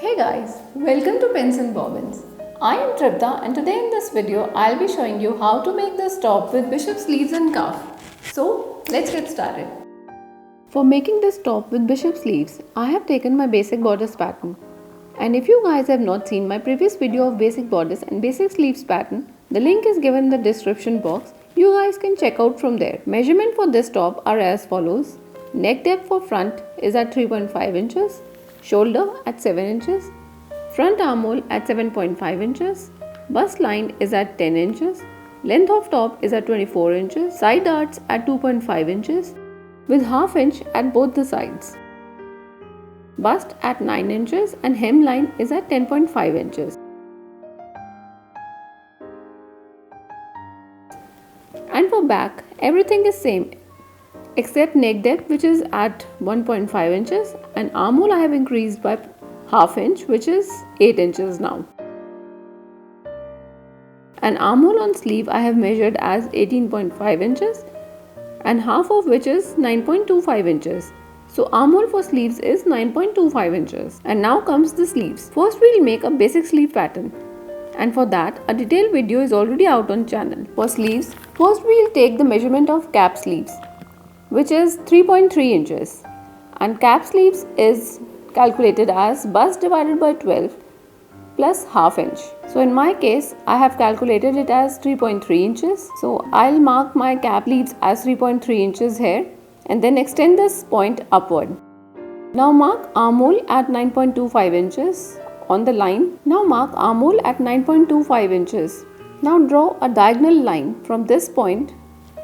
Hey guys, welcome to Pens and Bobbins. I am Tripta and today in this video I'll be showing you how to make this top with bishop sleeves and cuff. So let's get started. For making this top with bishop sleeves, I have taken my basic bodice pattern. And if you guys have not seen my previous video of basic bodice and basic sleeves pattern, the link is given in the description box. You guys can check out from there. Measurement for this top are as follows. Neck depth for front is at 3.5 inches. Shoulder at 7 inches, front armhole at 7.5 inches, bust line is at 10 inches, length of top is at 24 inches, side darts at 2.5 inches with half inch at both the sides. Bust at 9 inches and hemline is at 10.5 inches. And for back, everything is same except neck depth, which is at 1.5 inches, and armhole I have increased by half inch, which is 8 inches now. And armhole on sleeve I have measured as 18.5 inches and half of which is 9.25 inches. So armhole for sleeves is 9.25 inches. And now comes the sleeves. First we will make a basic sleeve pattern. And for that a detailed video is already out on channel. For sleeves, first we will take the measurement of cap sleeves, which is 3.3 inches, and cap sleeves is calculated as bust divided by 12 plus half inch. So in my case I have calculated it as 3.3 inches. So I'll mark my cap sleeves as 3.3 inches here and then extend this point upward. Now mark armhole at 9.25 inches on the line. Now mark armhole at 9.25 inches. Now draw a diagonal line from this point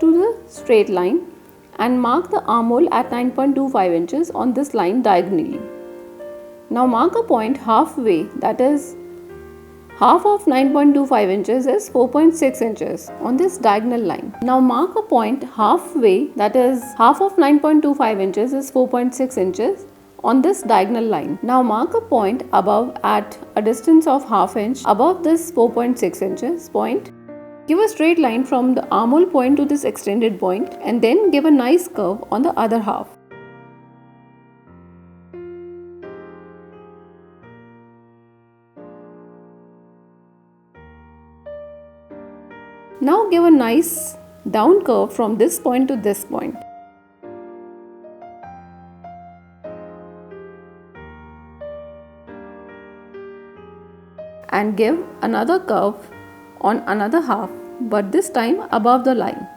to the straight line and mark the armhole at 9.25 inches on this line diagonally. Now mark a point halfway, that is half of 9.25 inches is 4.6 inches on this diagonal line. Now mark a point halfway, that is half of 9.25 inches is 4.6 inches on this diagonal line. Now mark a point above at a distance of half inch above this 4.6 inches point. Give a straight line from the armhole point to this extended point and then give a nice curve on the other half. Now give a nice down curve from this point to this point. And give another curve on another half, but this time above the line.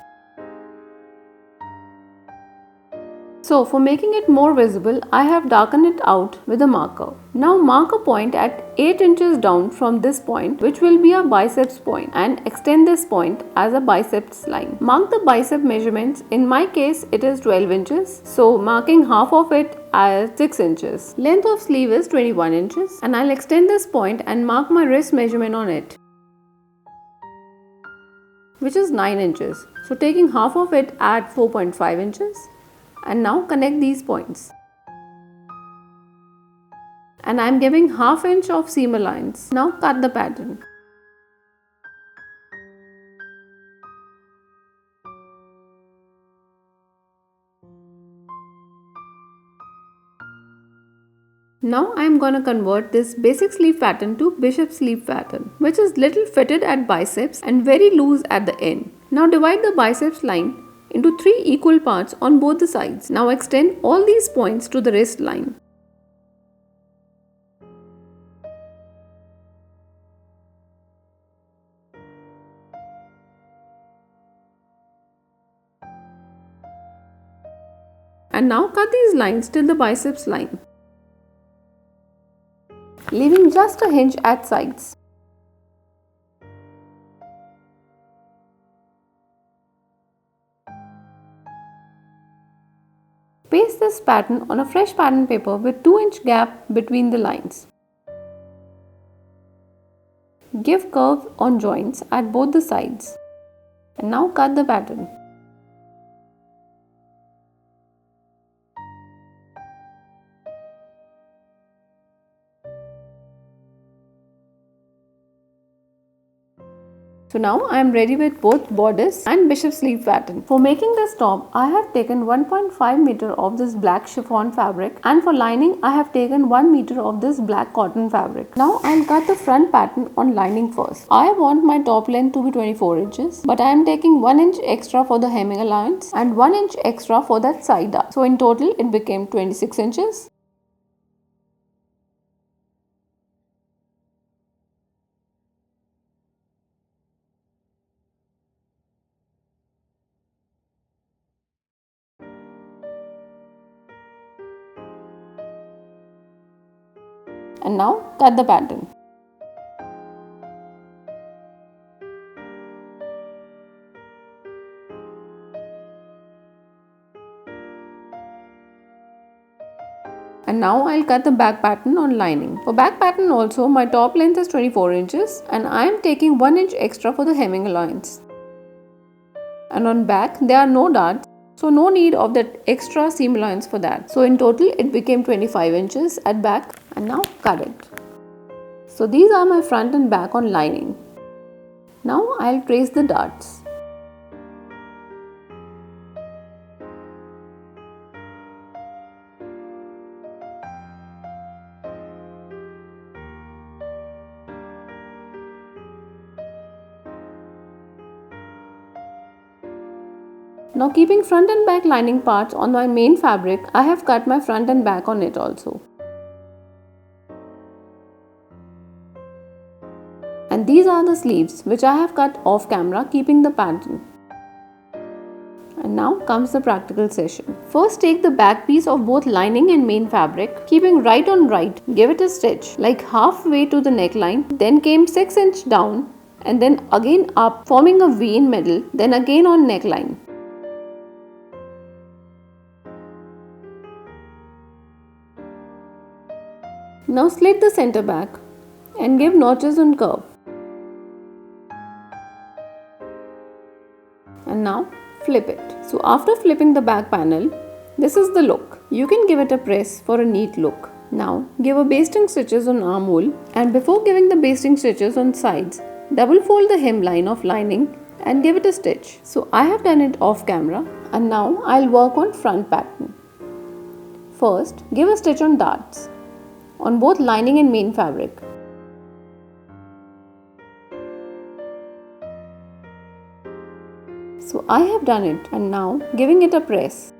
So for making it more visible, I have darkened it out with a marker. Now mark a point at 8 inches down from this point, which will be a biceps point, and extend this point as a biceps line. Mark the bicep measurements. In my case it is 12 inches, so marking half of it as 6 inches. Length of sleeve is 21 inches and I'll extend this point and mark my wrist measurement on it, which is 9 inches. So taking half of it at 4.5 inches and now connect these points. And I am giving half inch of seam allowance. Now cut the pattern. Now I am going to convert this basic sleeve pattern to bishop sleeve pattern, which is little fitted at biceps and very loose at the end. Now divide the biceps line into 3 equal parts on both the sides. Now extend all these points to the wrist line. And now cut these lines till the biceps line, leaving just a hinge at sides. Paste this pattern on a fresh pattern paper with 2-inch gap between the lines. Give curve on joints at both the sides. And now cut the pattern. So now I am ready with both bodice and bishop sleeve pattern. For making this top, I have taken 1.5 meter of this black chiffon fabric, and for lining I have taken 1 meter of this black cotton fabric. Now I'll cut the front pattern on lining first. I want my top length to be 24 inches, but I am taking 1 inch extra for the hemming allowance and 1 inch extra for that side arc. So in total it became 26 inches. And now cut the pattern. And now I'll cut the back pattern on lining. For back pattern also, my top length is 24 inches and I am taking 1 inch extra for the hemming allowance. And on back there are no darts, so no need of that extra seam allowance for that. So in total it became 25 inches at back, and now cut it. So these are my front and back on lining. Now I'll trace the darts. Now keeping front and back lining parts on my main fabric, I have cut my front and back on it also. And these are the sleeves which I have cut off camera, keeping the pattern. And now comes the practical session. First take the back piece of both lining and main fabric, keeping right on right, give it a stitch like halfway to the neckline, then came 6 inch down and then again up, forming a V in middle, then again on neckline. Now slit the center back and give notches on curve. And now flip it. So after flipping the back panel, this is the look. You can give it a press for a neat look. Now give a basting stitches on armhole, and before giving the basting stitches on sides, double fold the hemline of lining and give it a stitch. So I have done it off camera, and now I'll work on front pattern. First give a stitch on darts on both lining and main fabric. So I have done it, and now giving it a press.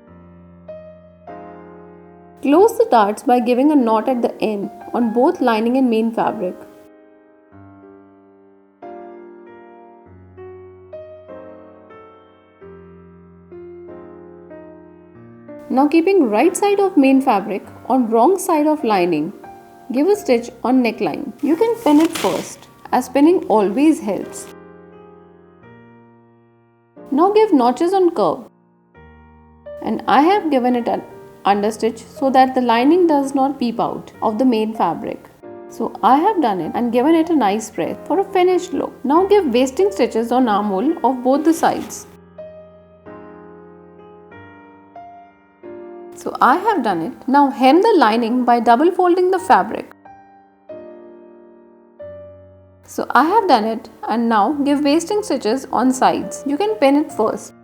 Close the darts by giving a knot at the end on both lining and main fabric. Now keeping right side of main fabric on wrong side of lining, give a stitch on neckline. You can pin it first, as pinning always helps. Now give notches on curve, and I have given it an understitch so that the lining does not peep out of the main fabric. So I have done it and given it a nice press for a finished look. Now give basting stitches on armhole of both the sides. So I have done it. Now hem the lining by double folding the fabric. So I have done it, and now give basting stitches on sides. You can pin it first.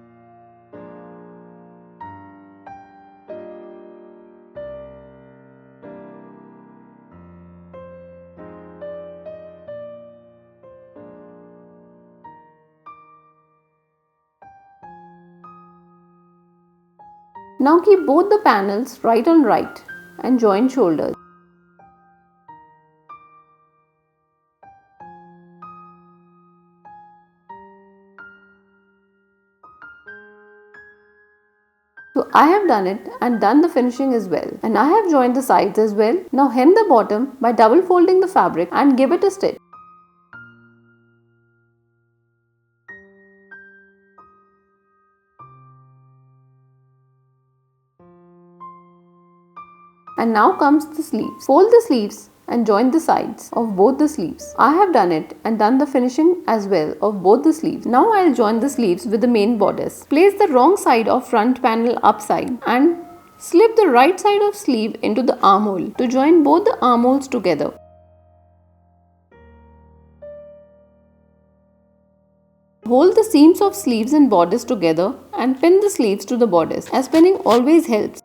Now keep both the panels right on right and join shoulders. So I have done it and done the finishing as well, and I have joined the sides as well. Now hem the bottom by double folding the fabric and give it a stitch. And now comes the sleeves. Fold the sleeves and join the sides of both the sleeves. I have done it and done the finishing as well of both the sleeves. Now I'll join the sleeves with the main bodice. Place the wrong side of front panel upside and slip the right side of sleeve into the armhole to join both the armholes together. Hold the seams of sleeves and bodice together and pin the sleeves to the bodice, as pinning always helps.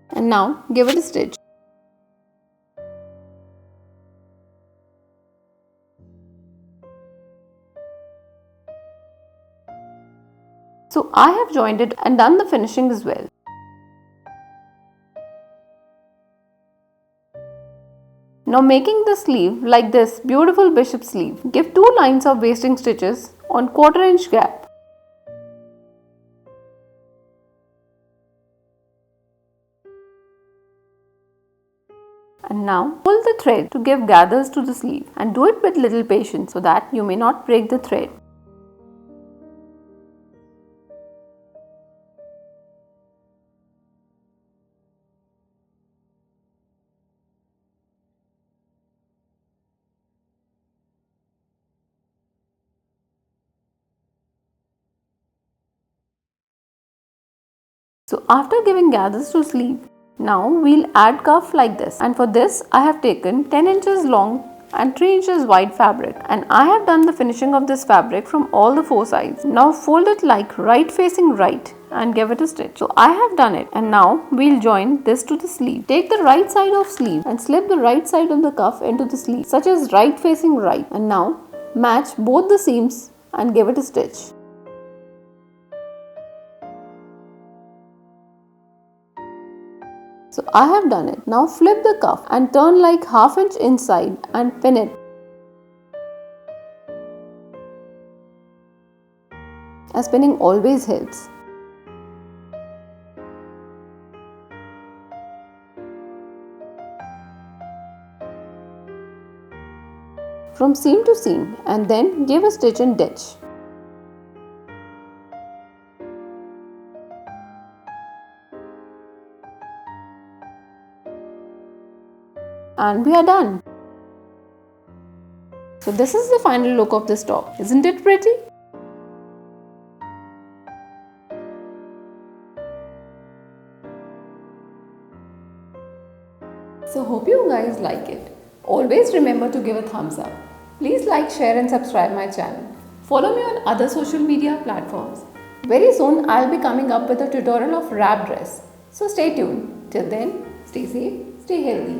And now give it a stitch. So I have joined it and done the finishing as well. Now making the sleeve like this beautiful bishop sleeve, give 2 lines of basting stitches on 1/4 inch gap. And now pull the thread to give gathers to the sleeve, and do it with little patience so that you may not break the thread. So after giving gathers to sleeve, now we'll add cuff like this, and for this I have taken 10 inches long and 3 inches wide fabric, and I have done the finishing of this fabric from all the 4 sides. Now fold it like right facing right and give it a stitch. So I have done it, and now we'll join this to the sleeve. Take the right side of sleeve and slip the right side of the cuff into the sleeve, such as right facing right, and now match both the seams and give it a stitch. So I have done it. Now flip the cuff and turn like 1/2 inch inside and pin it, as pinning always helps. From seam to seam, and then give a stitch and ditch. And we are done. So this is the final look of this top. Isn't it pretty? So hope you guys like it. Always remember to give a thumbs up. Please like, share and subscribe my channel. Follow me on other social media platforms. Very soon I'll be coming up with a tutorial of wrap dress. So stay tuned. Till then, stay safe, stay healthy.